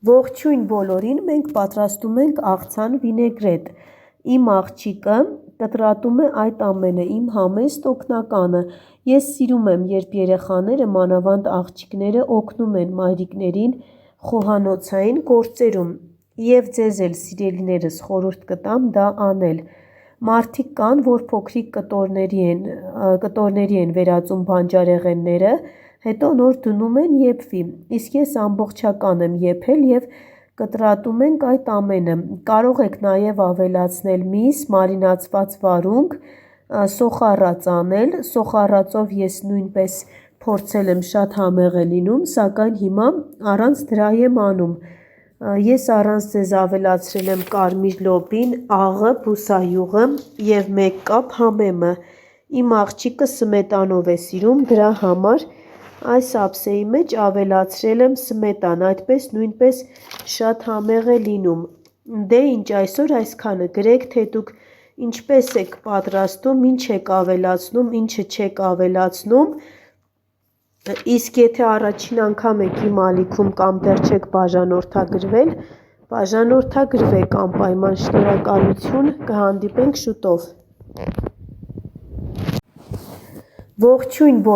Ողջույն բոլորին, մենք պատրաստում ենք աղցան վինեգրետ։ Իմ աղջիկը կտրատում է այդ ամենը, իմ համեստ օգնականը։ Ես սիրում եմ, երբ երեխաները, մանավանդ աղջիկները, օգնում են մայրիկներին խոհանոցային գործերում, և ձեզ էլ, սիրելիներս, խորհուրդ կտամ դա անել։ Մարդիկ կան, որ փոքրիկ կտորների են վերածում բանջարեղենները, հետո նոր դնում են եփվի, իսկ ես ամբողջական եմ եփել և կտրատում ենք այդ ամենը։ Կարող եք նաև ավելացնել միս, մարինացված վարունգ, սոխառած անել, սոխառածով ես նույնպես փորձել եմ, շատ համեղ է լինում, սակայն հիմա առանց դրա եմ անում։ Ես առանց ձեզ ավելացրել եմ կարմիր լոբին, աղը, բուսայուղը և 1 կապ համեմը։ Իմ աղջիկը սմետանով է սիրում, դրա համար այս ափսեի մեջ ավելացրել եմ սմետան, այդպես նույնպես շատ համեղ է լինում։ Դե ինչ, այսօր այսքանը, գրեք, թե դուք ինչպես եք պատրաստում, ինչ եք ավելացնում, ինչը չեք ավելացնում, իսկ եթե առաջին անգամ եք իմ ալիքում կամ դեռ չեք բաժանորդագրվել, բաժանորդագրվեք անպայման, շնորհակալություն, կհանդիպենք շուտով։ Ողջույն բոլորին։